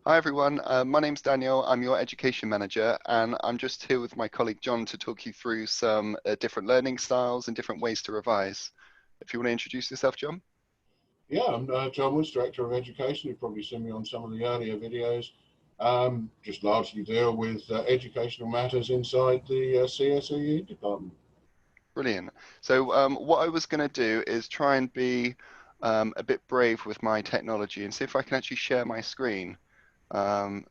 Hi everyone, my name's Daniel. I'm your education manager, and I'm just here with my colleague John to talk you through some different learning styles and different ways to revise. If you want to introduce yourself, John. Yeah, I'm John Woods, Director of Education. You've probably seen me on some of the earlier videos. Just largely deal with educational matters inside the CSEE department. Brilliant. So what I was going to do is try and be a bit brave with my technology and see if I can actually share my screen.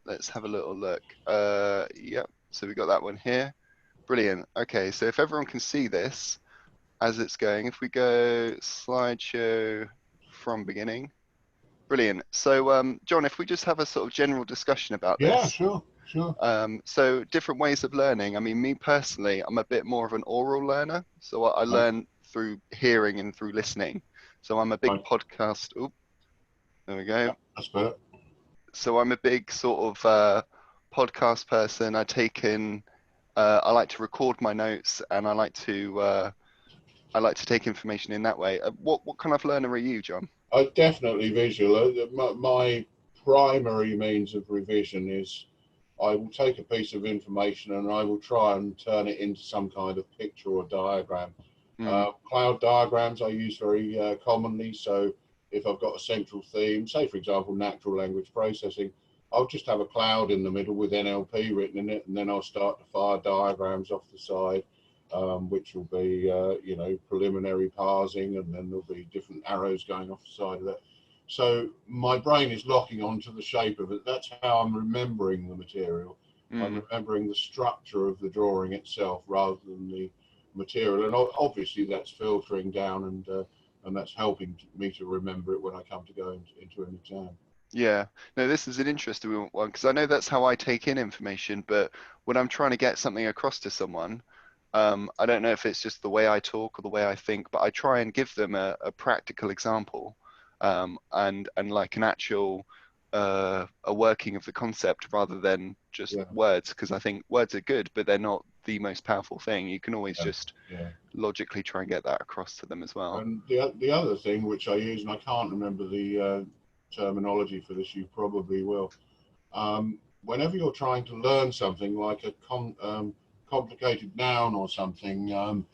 Let's have a little look. Yep, so we got that one here. Brilliant. Okay, so if everyone can see this as it's going, if we go slideshow from beginning. Brilliant. So, John, if we just have a sort of general discussion about Yeah, this. sure, sure. So different ways of learning. I mean, me personally, I'm a bit more of an oral learner. So I Right, learn through hearing and through listening. So I'm a big right. podcast. Oh, there we go. Yeah, that's better. So I'm a big sort of podcast person. I like to record my notes, and I like to take information in that way. What kind of learner are you, John? Definitely visual. My primary means of revision is I will take a piece of information and I will try and turn it into some kind of picture or diagram. Mm, Cloud diagrams I use very commonly. So if I've got a central theme, say for example, natural language processing, I'll just have a cloud in the middle with NLP written in it, and then I'll start to fire diagrams off the side, which will be, preliminary parsing, and then there'll be different arrows going off the side of it. So my brain is locking onto the shape of it. That's how I'm remembering the material. I'm mm. remembering the structure of the drawing itself rather than the material. And obviously that's filtering down, and that's helping me to remember it when I come to go into an exam. Yeah, no, this is an interesting one because I know that's how I take in information, but when I'm trying to get something across to someone, I don't know if it's just the way I talk or the way I think, but I try and give them a practical example, and like an actual a working of the concept rather than just Yeah, words, because I think words are good, but they're not the most powerful thing. You can always yeah, just yeah. logically try and get that across to them as well. And the other thing which I use, and I can't remember the terminology for this, you probably will. Whenever you're trying to learn something like a complicated noun or something,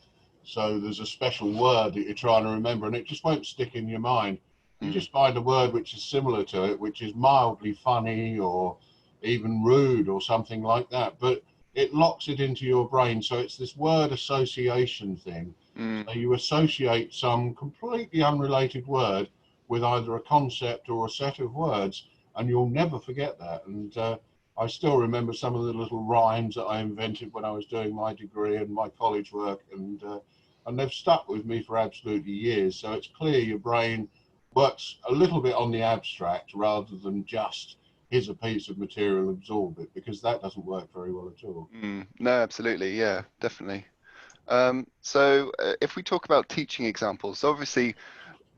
so there's a special word that you're trying to remember and it just won't stick in your mind. You Mm, just find a word which is similar to it, which is mildly funny or even rude or something like that, but it locks it into your brain. So it's this word association thing. mm, So you associate some completely unrelated word with either a concept or a set of words, and you'll never forget that. And I still remember some of the little rhymes that I invented when I was doing my degree and my college work, and they've stuck with me for absolutely years. So it's clear your brain works a little bit on the abstract rather than just here's a piece of material, absorb it, because that doesn't work very well at all. No, absolutely, yeah, definitely. If we talk about teaching examples, so obviously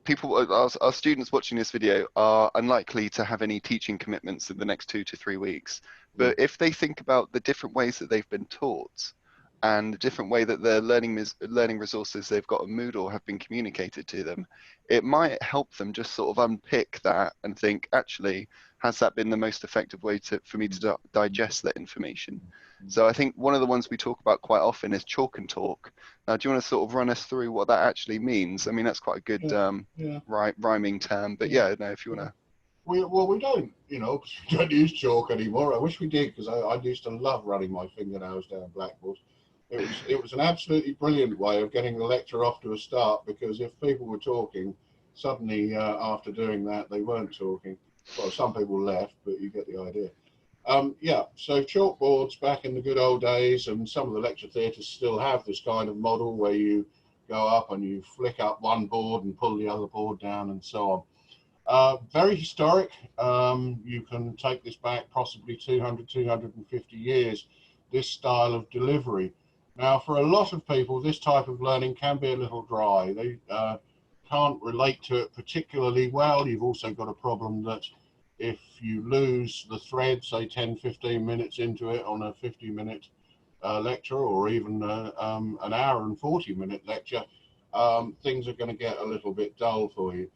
our students watching this video are unlikely to have any teaching commitments in the next 2 to 3 weeks. Mm. But if they think about the different ways that they've been taught and the different way that their learning resources they've got on Moodle have been communicated to them, it might help them just sort of unpick that and think, actually, has that been the most effective way for me to digest that information? So I think one of the ones we talk about quite often is chalk and talk. Now, do you want to sort of run us through what that actually means? I mean, that's quite a good Yeah, yeah, rhyming term, but yeah, yeah, no, if you yeah. want We don't, we don't use chalk anymore. I wish we did, because I used to love running my fingernails down blackboards. It was an absolutely brilliant way of getting the lecture off to a start, because if people were talking, suddenly after doing that they weren't talking. Well, some people left, but you get the idea. Yeah, so chalkboards back in the good old days, and some of the lecture theatres still have this kind of model where you go up and you flick up one board and pull the other board down and so on. Very historic. You can take this back possibly 200, 250 years, this style of delivery. Now, for a lot of people, this type of learning can be a little dry. They can't relate to it particularly well. You've also got a problem that if you lose the thread, say 10, 15 minutes into it on a 50-minute lecture, or even an hour and 40-minute lecture, things are going to get a little bit dull for you.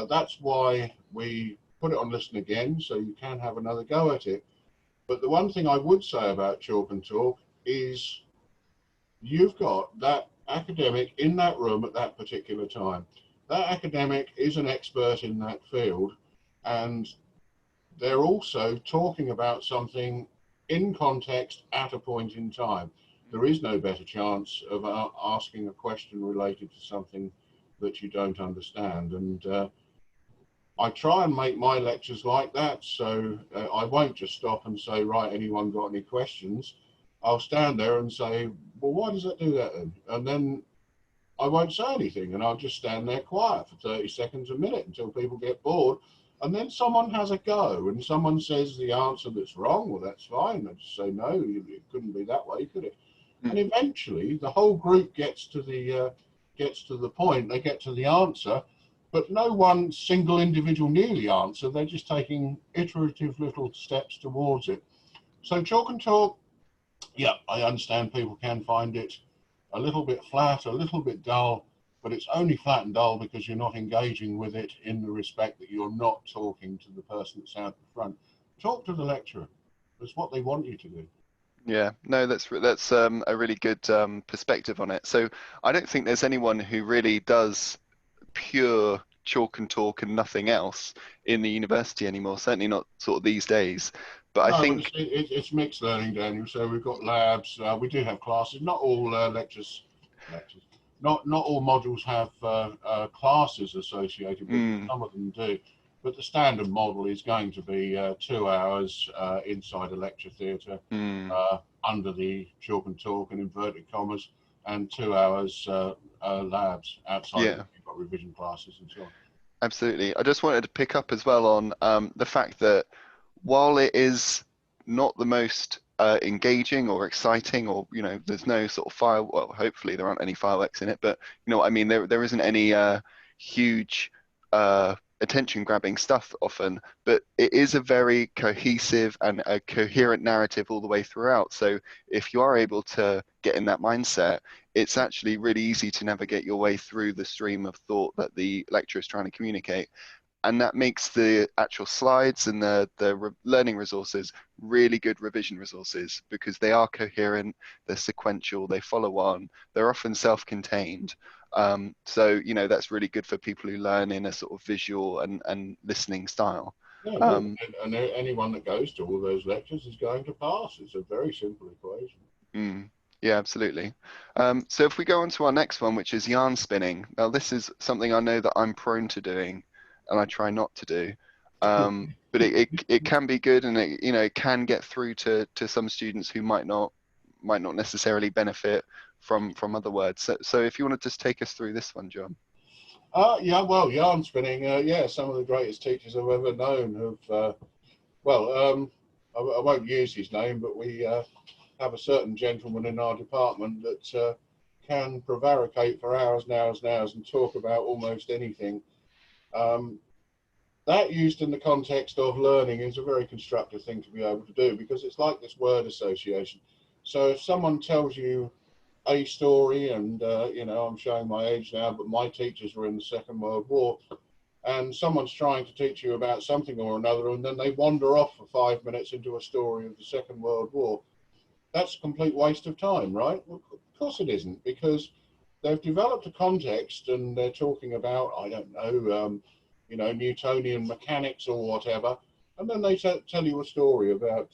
That's why we put it on listen again, so you can have another go at it. But the one thing I would say about chalk and talk is you've got that academic in that room at that particular time. That academic is an expert in that field, and they're also talking about something in context at a point in time. There is no better chance of asking a question related to something that you don't understand. And I try and make my lectures like that, so I won't just stop and say, right, anyone got any questions? I'll stand there and say, well, why does that do that then? And then I won't say anything, and I'll just stand there quiet for 30 seconds, a minute, until people get bored. And then someone has a go, and someone says the answer that's wrong. Well, that's fine. I just say, no, it couldn't be that way, could it? And eventually, the whole group gets to the point. They get to the answer, but no one single individual knew the answer. They're just taking iterative little steps towards it. So chalk and talk, yeah, I understand people can find it a little bit flat, a little bit dull, but it's only flat and dull because you're not engaging with it in the respect that you're not talking to the person that's out the front. Talk to the lecturer. That's what they want you to do. Yeah, no, that's a really good perspective on it. So I don't think there's anyone who really does pure chalk and talk and nothing else in the university anymore. Certainly not sort of these days. But I No, think it's mixed learning, Daniel. So we've got labs. We do have classes. Not all lectures. Not all modules have classes associated with them. Some of them do. But the standard model is going to be 2 hours inside a lecture theatre under the chalk and talk and inverted commas, and 2 hours labs outside of it. You've got revision classes and so on. Absolutely. I just wanted to pick up as well on the fact that while it is not the most engaging or exciting, or there's no sort of well, hopefully there aren't any fireworks in it, but you know what I mean, there isn't any huge attention grabbing stuff often, but it is a very cohesive and a coherent narrative all the way throughout. So if you are able to get in that mindset, it's actually really easy to navigate your way through the stream of thought that the lecturer is trying to communicate. And that makes the actual slides and the learning resources really good revision resources, because they are coherent, they're sequential, they follow on, they're often self-contained. So, that's really good for people who learn in a sort of visual and listening style. Yeah, and anyone that goes to all those lectures is going to pass. It's a very simple equation. Yeah, absolutely. So if we go on to our next one, which is yarn spinning. Now, this is something I know that I'm prone to doing, and I try not to do, but it can be good, and it can get through to some students who might not necessarily benefit from other words. So if you want to just take us through this one, John. Yeah, well, yarn spinning, some of the greatest teachers I've ever known have, I won't use his name, but we have a certain gentleman in our department that can prevaricate for hours and hours and hours and talk about almost anything. That used in the context of learning is a very constructive thing to be able to do, because it's like this word association. So if someone tells you a story, and I'm showing my age now, but my teachers were in the Second World War, and someone's trying to teach you about something or another, and then they wander off for 5 minutes into a story of the Second World War, that's a complete waste of time, right? Well, of course it isn't, because they've developed a context and they're talking about, I don't know, Newtonian mechanics or whatever, and then they tell you a story about,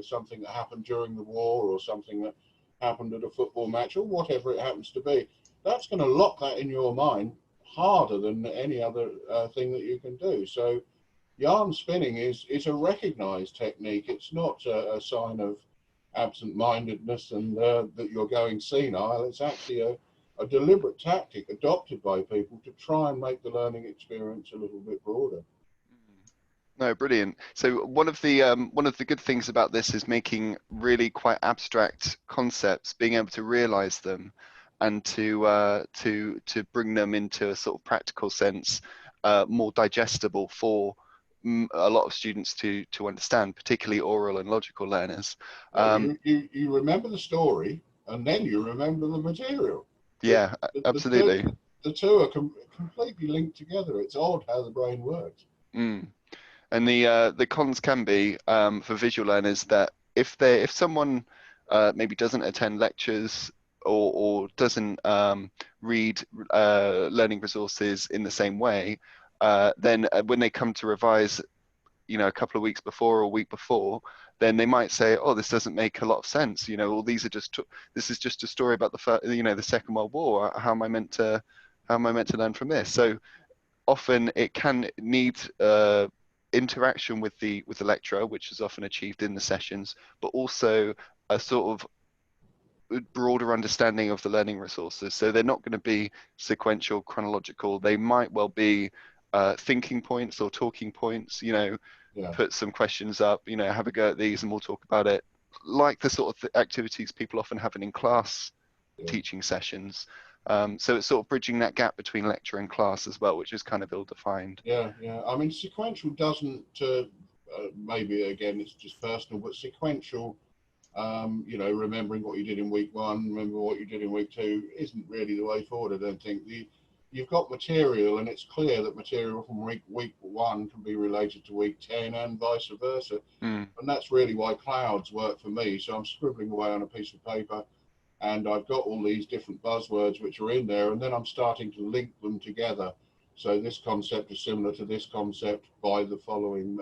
something that happened during the war, or something that happened at a football match, or whatever it happens to be. That's going to lock that in your mind harder than any other thing that you can do. So yarn spinning is a recognized technique. It's not a sign of absent-mindedness and that you're going senile. It's actually a deliberate tactic adopted by people to try and make the learning experience a little bit broader. No, brilliant. So one of the good things about this is making really quite abstract concepts, being able to realize them, and to bring them into a sort of practical sense, more digestible for a lot of students to understand, particularly oral and logical learners. You remember the story, and then you remember the material. Yeah, absolutely. The two are completely linked together. It's odd how the brain works. Mm. And the cons can be for visual learners that if someone maybe doesn't attend lectures or doesn't read learning resources in the same way, then when they come to revise, a couple of weeks before or a week before, then they might say, "Oh, this doesn't make a lot of sense. All these are this is just a story about the Second World War. How am I meant to learn from this?" So often it can need interaction with the lecturer, which is often achieved in the sessions, but also a sort of broader understanding of the learning resources. So they're not going to be sequential, chronological. They might well be thinking points or talking points. Yeah, Put some questions up. Have a go at these, and we'll talk about it. Like the sort of activities people often have in class yeah. teaching sessions. So it's sort of bridging that gap between lecture and class as well, which is kind of ill-defined. Yeah, yeah. I mean, sequential doesn't, maybe again, it's just personal, but sequential, remembering what you did in week one, remember what you did in week two, isn't really the way forward, I don't think. You've got material, and it's clear that material from week one can be related to week 10 and vice versa. Mm, And that's really why clouds work for me. So I'm scribbling away on a piece of paper, and I've got all these different buzzwords which are in there, and then I'm starting to link them together. So this concept is similar to this concept by the following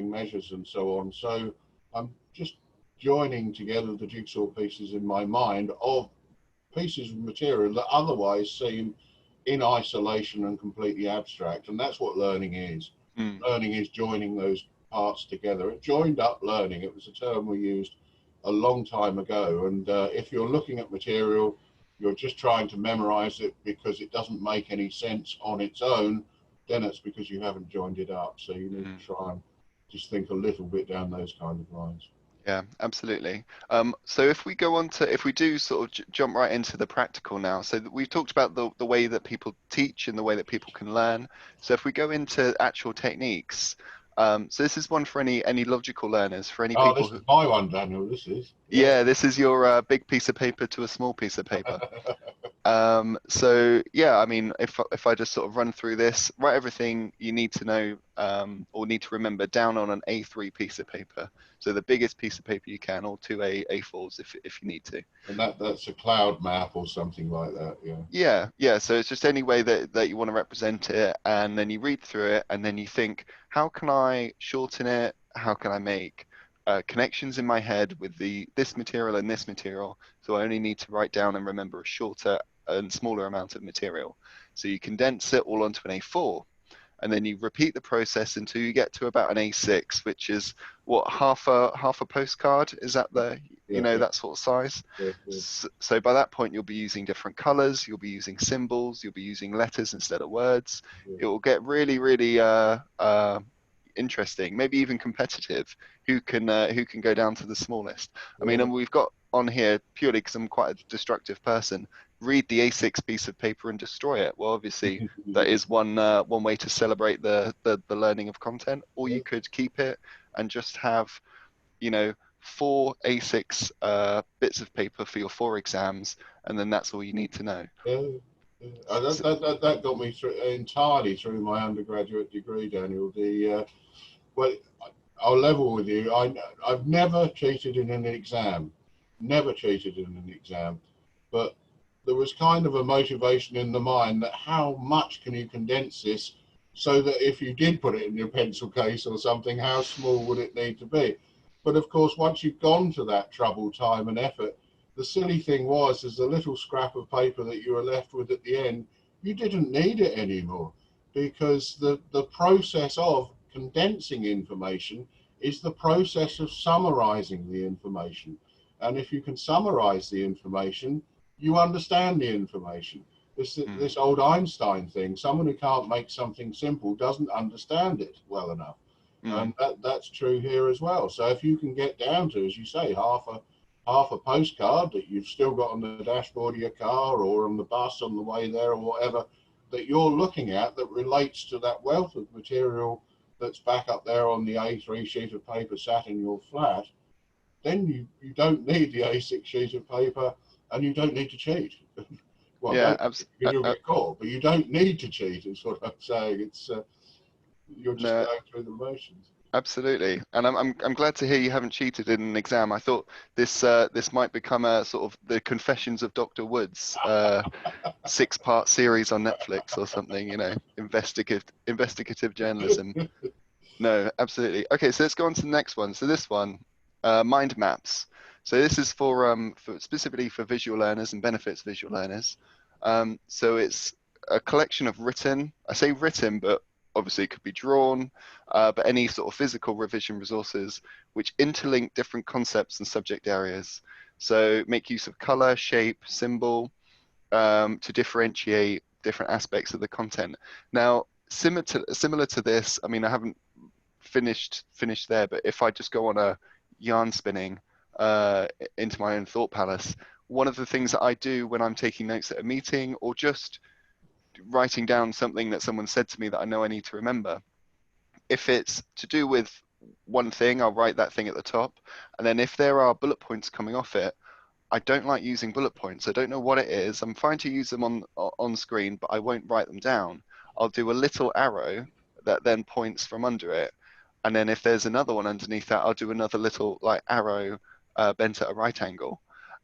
measures and so on. So I'm just joining together the jigsaw pieces in my mind of pieces of material that otherwise seem in isolation and completely abstract. And that's what learning is. mm, Learning is joining those parts together. Joined up learning, it was a term we used a long time ago. And if you're looking at material, you're just trying to memorize it because it doesn't make any sense on its own, then it's because you haven't joined it up. So you need mm. to try and just think a little bit down those kind of lines. Yeah, absolutely. So if we do sort of jump right into the practical now, so we've talked about the way that people teach and the way that people can learn. So if we go into actual techniques, so this is one for any logical learners, for any Oh, people this who, is my one, Daniel. This is, yeah. yeah, this is your big piece of paper to a small piece of paper. So yeah, I mean, if I just sort of run through this, write everything you need to know or need to remember down on an A3 piece of paper. So the biggest piece of paper you can, or two A4s if you need to. And that's a cloud map or something like that, yeah. Yeah, yeah. So it's just any way that you want to represent it, and then you read through it, and then you think, how can I shorten it? How can I make connections in my head with this material and this material? So I only need to write down and remember a shorter and smaller amount of material. So you condense it all onto an A4, and then you repeat the process until you get to about an A6, which is what half a postcard. Is that Yeah, yeah, that sort of size? yeah, yeah, So by that point, you'll be using different colors, you'll be using symbols, you'll be using letters instead of words. yeah, It will get really, really interesting, maybe even competitive. Who can go down to the smallest? I mean, yeah. and we've got on here purely because I'm quite a destructive person. Read the A6 piece of paper and destroy it. Well, obviously, that is one way to celebrate the learning of content. Or Yeah, you could keep it and just have, you know, four A6 bits of paper for your four exams, and then that's all you need to know. yeah, yeah. So, That got me through entirely through my undergraduate degree, Daniel. Well, I'll level with you. I've never cheated in an exam, never cheated in an exam, but there was kind of a motivation in the mind that how much can you condense this so that if you did put it in your pencil case or something, how small would it need to be? But of course, once you've gone to that trouble, time, and effort, the silly thing was, is the little scrap of paper that you were left with at the end, you didn't need it anymore because the process of condensing information is the process of summarizing the information. And if you can summarize the information, you understand the information. mm, This old Einstein thing, someone who can't make something simple doesn't understand it well enough. mm, And that's true here as well. So if you can get down to, as you say, half a postcard that you've still got on the dashboard of your car or on the bus on the way there or whatever that you're looking at that relates to that wealth of material that's back up there on the A3 sheet of paper sat in your flat, then you don't need the A6 sheet of paper and you don't need to cheat. Well, yeah, don't because you'll get caught, but you don't need to cheat is what I'm saying. You're just No, going through the motions. absolutely. And I'm glad to hear you haven't cheated in an exam. I thought this might become a sort of the Confessions of Dr. Woods, 6-part series on Netflix or something, investigative journalism. No, absolutely. Okay, so let's go on to the next one. So this one, mind maps. So this is for specifically for visual learners and benefits visual learners. So it's a collection of written, I say written, but obviously it could be drawn, but any sort of physical revision resources which interlink different concepts and subject areas. So make use of color, shape, symbol, to differentiate different aspects of the content. Now, similar to this, I mean, I haven't finished there, but if I just go on a yarn spinning into my own thought palace, one of the things that I do when I'm taking notes at a meeting or just writing down something that someone said to me that I know I need to remember, if it's to do with one thing, I'll write that thing at the top, and then if there are bullet points coming off it, I don't like using bullet points. I don't know what it is. I'm fine to use them on screen, but I won't write them down. I'll do a little arrow that then points from under it, and then if there's another one underneath that, I'll do another little like arrow bent at a right angle.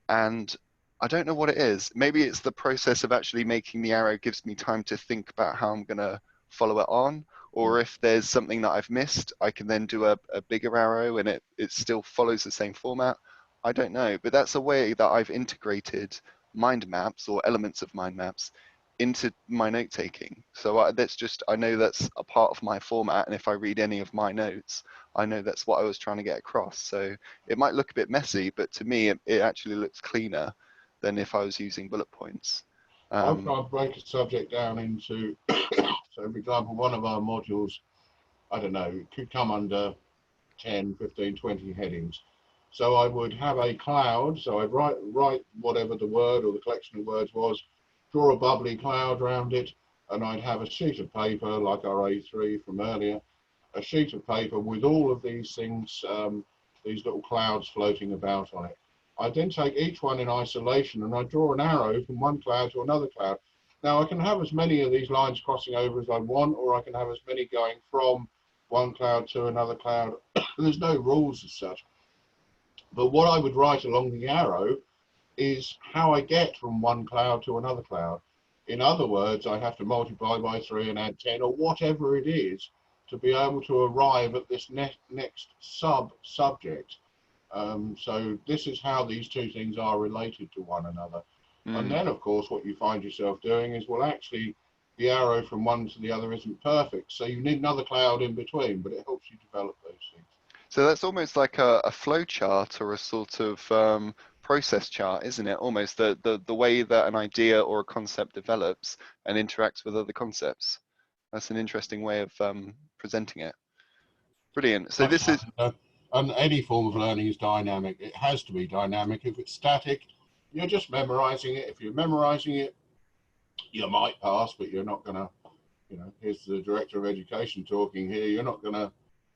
And I don't know what it is. Maybe it's the process of actually making the arrow gives me time to think about how I'm gonna follow it on. Or if there's something that I've missed, I can then do a bigger arrow and it still follows the same format. I don't know, but that's a way that I've integrated mind maps or elements of mind maps into my note taking. So that's just, I know that's a part of my format. And if I read any of my notes, I know that's what I was trying to get across. So it might look a bit messy, but to me, it actually looks cleaner than if I was using bullet points. I've tried to break a subject down into, so for example, one of our modules, I don't know, it could come under 10, 15, 20 headings. So I would have a cloud, so I'd write whatever the word or the collection of words was, draw a bubbly cloud around it, and I'd have a sheet of paper like our A3 from earlier, a sheet of paper with all of these things, these little clouds floating about on it. I then take each one in isolation and I draw an arrow from one cloud to another cloud. Now I can have as many of these lines crossing over as I want, or I can have as many going from one cloud to another cloud. There's no rules as such. But what I would write along the arrow is how I get from one cloud to another cloud. In other words, I have to multiply by 3 and add 10 or whatever it is to be able to arrive at this next subject. So this is how these two things are related to one another. And then, of course, what you find yourself doing is, well, actually, the arrow from one to the other isn't perfect. So you need another cloud in between, but it helps you develop those things. So that's almost like a flow chart or a sort of process chart, isn't it? Almost the way that an idea or a concept develops and interacts with other concepts. That's an interesting way of presenting it. Brilliant. So this is And any form of learning is dynamic. It has to be dynamic. If it's static, you're just memorizing it. If you're memorizing it, you might pass, but you're not going to, here's the director of education talking here. You're not going to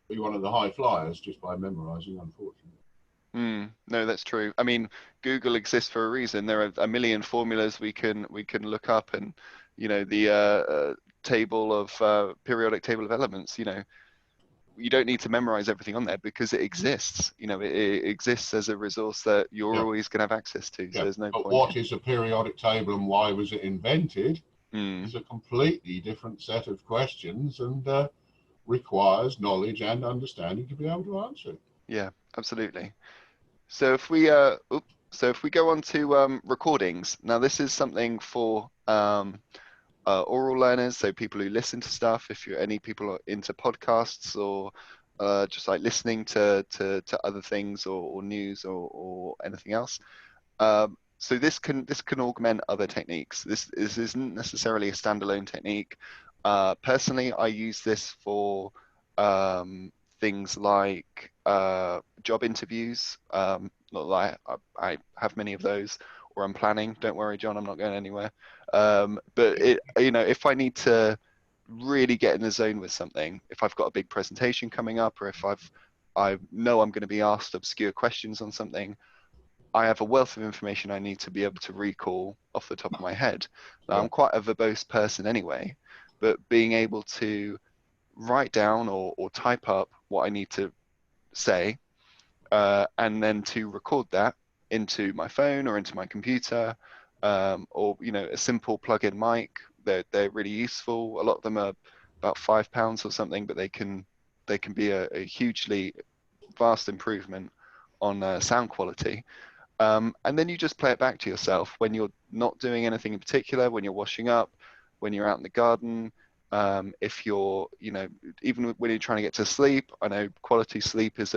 be one of the high flyers just by memorizing, unfortunately. No, that's true. I mean, Google exists for a reason. There are a million formulas we can look up, and the periodic table of elements. You don't need to memorize everything on there because it exists. It exists as a resource that you're always going to have access to. So there's no But point. what is a periodic table and why was it invented is a completely different set of questions and requires knowledge and understanding to be able to answer it. Yeah, absolutely. So if we go on to recordings, now this is something for oral learners, so people who listen to stuff. If you're any people into podcasts or just like listening to other things or news or anything else. So this can augment other techniques. This isn't necessarily a standalone technique. Personally, I use this for things like job interviews. Not that I have many of those, or I'm planning. Don't worry, John, I'm not going anywhere. But if I need to really get in the zone with something, if I've got a big presentation coming up, or if I know I'm going to be asked obscure questions on something, I have a wealth of information I need to be able to recall off the top of my head. Now, I'm quite a verbose person anyway, but being able to write down or type up what I need to say, and then to record that into my phone or into my computer, or a simple plug-in mic. They're really useful. A lot of them are about £5 or something, but they can be a hugely vast improvement on sound quality. And then you just play it back to yourself when you're not doing anything in particular, when you're washing up, when you're out in the garden, if you're, even when you're trying to get to sleep. I know quality sleep is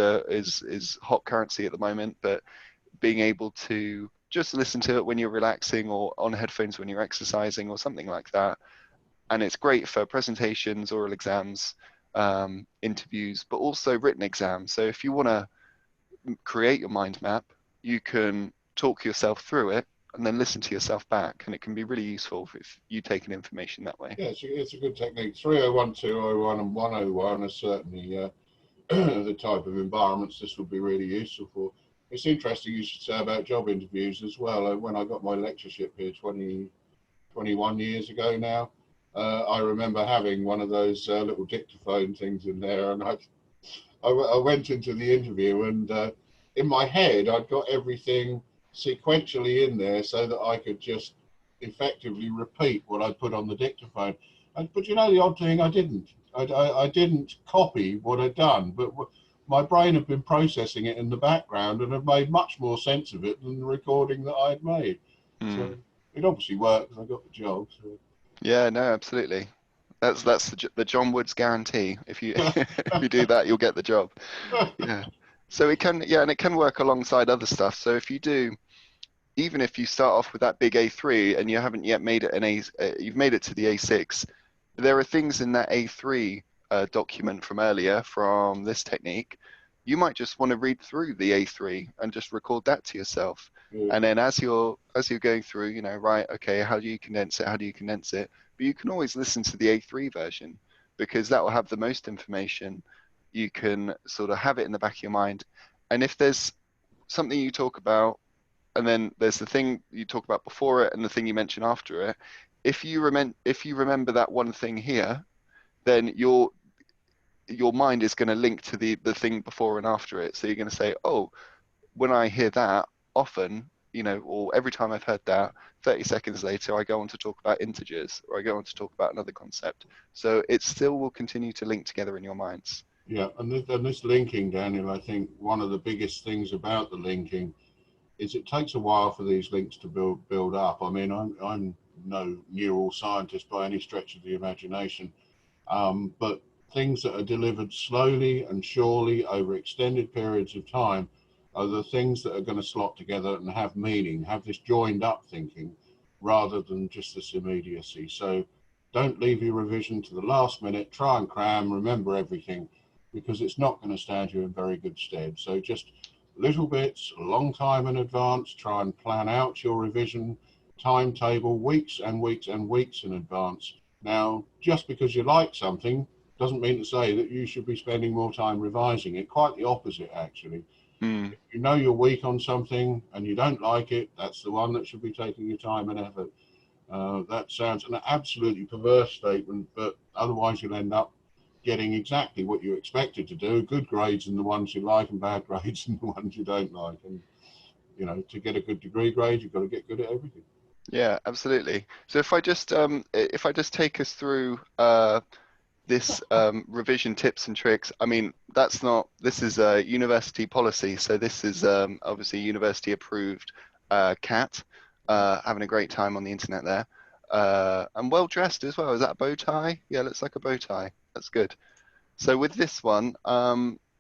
hot currency at the moment, but being able to just listen to it when you're relaxing or on headphones when you're exercising or something like that. And it's great for presentations, oral exams, interviews, but also written exams. So if you want to create your mind map, you can talk yourself through it and then listen to yourself back, and it can be really useful if you take in information that way. Yeah, it's a good technique. 301, 201, and 101 are certainly the type of environments this would be really useful for. It's interesting you should say about job interviews as well. When I got my lectureship here 21 years ago now, I remember having one of those little dictaphone things in there, and I went into the interview, and in my head I'd got everything sequentially in there so that I could just effectively repeat what I put on the dictaphone. But the odd thing, I didn't. I didn't copy what I'd done, but my brain had been processing it in the background and had made much more sense of it than the recording that I'd made. So it obviously worked because I got the job. So. Yeah, no, absolutely. That's the John Woods guarantee. If you if you do that, you'll get the job. Yeah. So and it can work alongside other stuff. So if you do, even if you start off with that big A3 and you haven't yet made it you've made it to the A6, there are things in that A3 document from earlier from this technique. You might just want to read through the A3 and just record that to yourself. Yeah. And then as you're going through, right, okay, how do you condense it? How do you condense it? But you can always listen to the A3 version because that will have the most information. You can sort of have it in the back of your mind. And if there's something you talk about, and then there's the thing you talk about before it and the thing you mention after it, if you remember that one thing here, then your mind is going to link to the thing before and after it. So you're going to say, oh, when I hear that often, or every time I've heard that, 30 seconds later, I go on to talk about integers, or I go on to talk about another concept. So it still will continue to link together in your minds. Yeah, and this linking, Daniel, I think one of the biggest things about the linking is it takes a while for these links to build up. I mean, I'm no neural scientist by any stretch of the imagination, but things that are delivered slowly and surely over extended periods of time are the things that are going to slot together and have meaning, have this joined up thinking rather than just this immediacy. So don't leave your revision to the last minute. Try and cram, remember everything, because it's not going to stand you in very good stead. So just little bits, a long time in advance. Try and plan out your revision timetable weeks and weeks and weeks in advance. Now, just because you like something doesn't mean to say that you should be spending more time revising it. Quite the opposite, actually. If you know you're weak on something and you don't like it, that's the one that should be taking your time and effort. That sounds an absolutely perverse statement, but otherwise you'll end up getting exactly what you expected to do, good grades in the ones you like and bad grades in the ones you don't like. And, to get a good degree grade, you've got to get good at everything. Yeah, absolutely. So if I just take us through this revision tips and tricks. I mean, this is a university policy, so this is obviously university approved cat, having a great time on the internet there, and well dressed as well. Is that a bow tie? Yeah, looks like a bow tie. That's good. So with this one,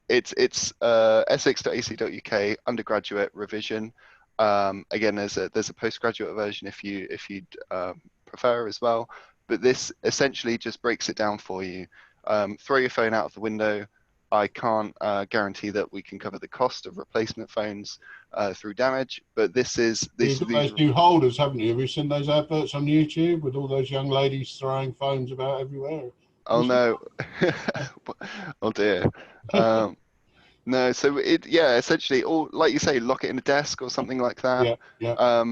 it's essex.ac.uk undergraduate revision. Again, there's a postgraduate version if you'd prefer as well. But this essentially just breaks it down for you. Throw your phone out of the window. I can't guarantee that we can cover the cost of replacement phones through damage, but these Those new holders, haven't you? Have you seen those adverts on YouTube with all those young ladies throwing phones about everywhere? Oh no, oh dear. No, so essentially, all like you say, lock it in a desk or something like that. Yeah, yeah.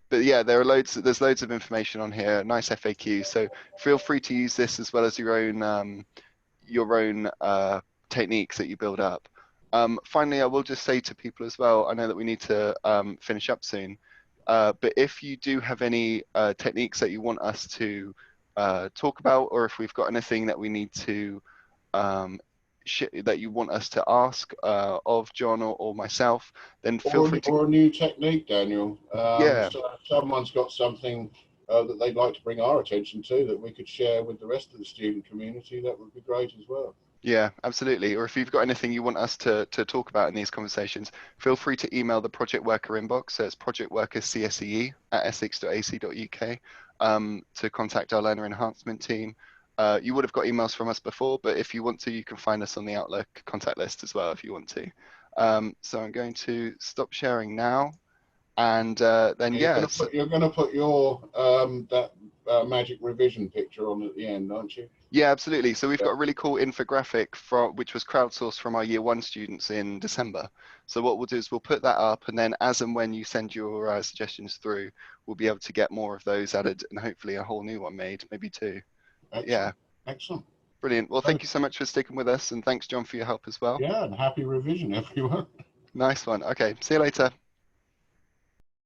But yeah, there's loads of information on here, nice FAQ. So feel free to use this as well as your own your own techniques that you build up. Finally, I will just say to people as well, I know that we need to finish up soon, but if you do have any techniques that you want us to talk about, or if we've got anything that we need to um, that you want us to ask of John or myself, then feel free to. Or a new technique, Daniel. Yeah, So if someone's got something that they'd like to bring our attention to that we could share with the rest of the student community, that would be great as well. yeah, absolutely. Or if you've got anything you want us to talk about in these conversations, feel free to email the Project Worker inbox. So it's Project Worker CSEE at essex.ac.uk to contact our learner enhancement team. You would have got emails from us before, but if you want to, you can find us on the Outlook contact list as well if you want to. So I'm going to stop sharing now, and then yeah, so, You're going to put your that magic revision picture on at the end, aren't you? yeah, absolutely. So we've Yeah. got a really cool infographic from which was crowdsourced from our year one students in December. So what we'll do is we'll put that up, and then as and when you send your suggestions through, we'll be able to get more of those added, and hopefully a whole new one made, maybe two. But yeah, Excellent. Excellent. brilliant. Well, So, thank you so much for sticking with us, and thanks, John, for your help as well. yeah, and happy revision, everyone. Nice one. Okay, see you later.